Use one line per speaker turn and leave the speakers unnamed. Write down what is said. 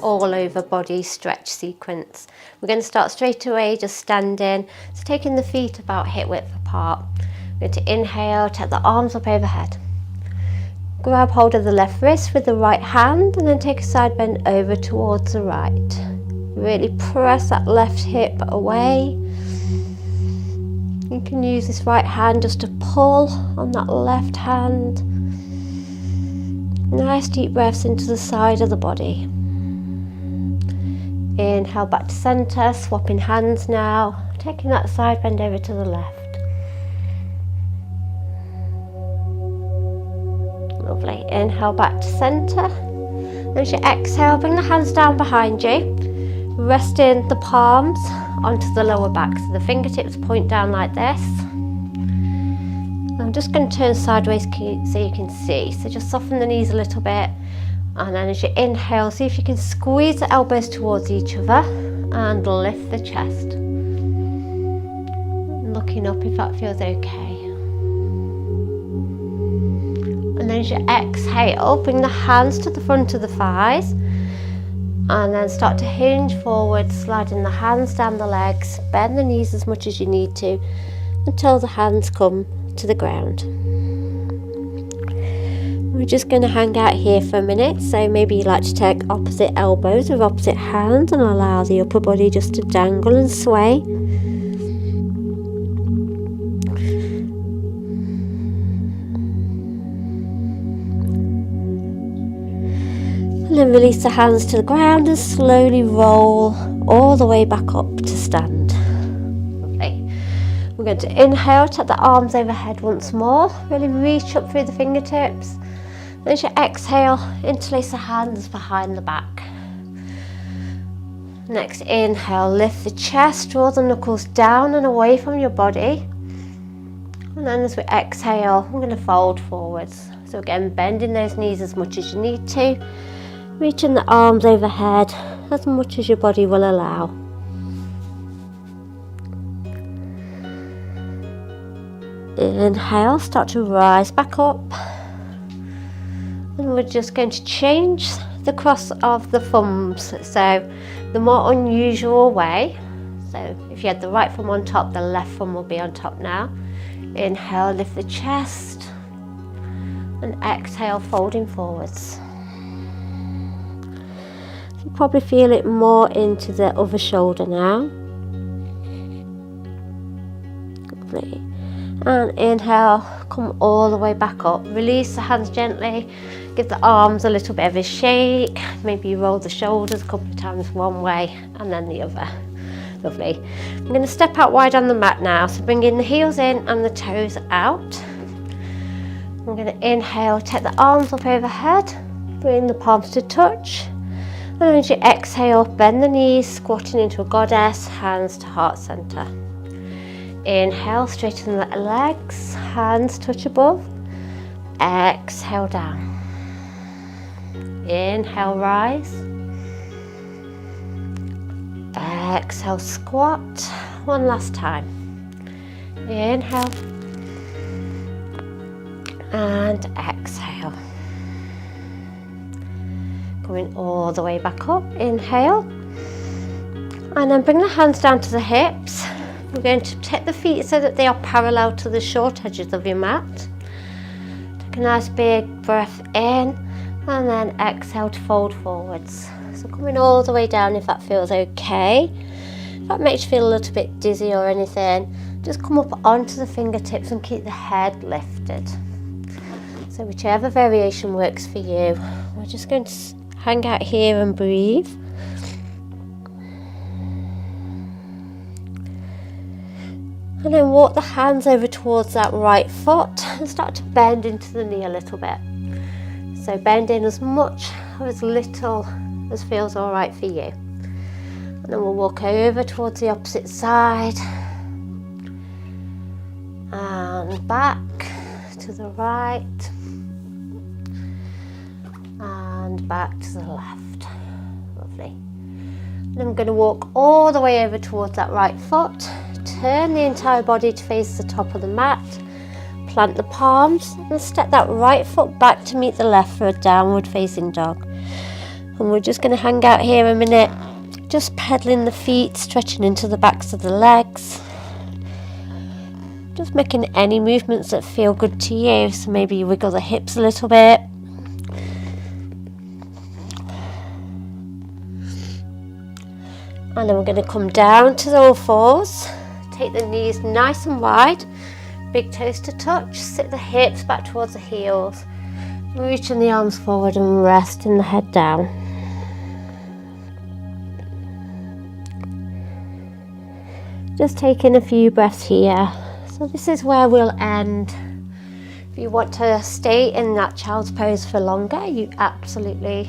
all over body stretch sequence. We're going to start straight away just standing, so taking the feet about hip width apart. We're going to inhale, take the arms up overhead. Grab hold of the left wrist with the right hand and then take a side bend over towards the right. Really press that left hip away. You can use this right hand just to pull on that left hand. Nice deep breaths into the side of the body. Inhale back to centre, swapping hands now, taking that side bend over to the left. Lovely. Inhale back to centre. Then as you exhale, bring the hands down behind you, resting the palms onto the lower back, so the fingertips point down like this. I'm just going to turn sideways so you can see, so just soften the knees a little bit, and then as you inhale, see if you can squeeze the elbows towards each other and lift the chest. Looking up if that feels okay. And then as you exhale, bring the hands to the front of the thighs and then start to hinge forward, sliding the hands down the legs, bend the knees as much as you need to until the hands come to the ground. We're just going to hang out here for a minute, so maybe you like to take opposite elbows with opposite hands and allow the upper body just to dangle and sway. And then release the hands to the ground and slowly roll all the way back up to stand. Lovely. We're going to inhale, take the arms overhead once more, really reach up through the fingertips. Then as you exhale, interlace the hands behind the back. Next inhale, lift the chest, draw the knuckles down and away from your body. And then as we exhale, we're going to fold forwards. So again, bending those knees as much as you need to. Reaching the arms overhead as much as your body will allow. Inhale, start to rise back up. And we're just going to change the cross of the thumbs. So the more unusual way. So if you had the right thumb on top, the left thumb will be on top now. Inhale, lift the chest. And exhale, folding forwards. You probably feel it more into the other shoulder now. Lovely. And inhale, come all the way back up. Release the hands gently. Give the arms a little bit of a shake. Maybe you roll the shoulders a couple of times one way and then the other. Lovely. I'm going to step out wide on the mat now. So bring in the heels in and the toes out. I'm going to inhale, take the arms up overhead. Bring the palms to touch. And as you exhale, bend the knees, squatting into a goddess, hands to heart center. Inhale, straighten the legs, hands touch above. Exhale down. Inhale, rise. Exhale, squat. One last time. Inhale. And exhale. Coming all the way back up, inhale, and then bring the hands down to the hips. We're going to take the feet so that they are parallel to the short edges of your mat. Take a nice big breath in and then exhale to fold forwards. So coming all the way down if that feels okay. If that makes you feel a little bit dizzy or anything, just come up onto the fingertips and keep the head lifted. So whichever variation works for you. We're just going to hang out here and breathe. And then walk the hands over towards that right foot and start to bend into the knee a little bit. So bend in as much or as little as feels all right for you. And then we'll walk over towards the opposite side. And back to the right. And back to the left. Lovely. Then I'm going to walk all the way over towards that right foot. Turn the entire body to face the top of the mat. Plant the palms and step that right foot back to meet the left for a downward facing dog. And we're just going to hang out here a minute, just pedaling the feet, stretching into the backs of the legs. Just making any movements that feel good to you. So maybe you wiggle the hips a little bit. And then we're going to come down to all fours. Take the knees nice and wide. Big toes to touch. Sit the hips back towards the heels. Reaching the arms forward and resting the head down. Just taking a few breaths here. So this is where we'll end. If you want to stay in that child's pose for longer, you absolutely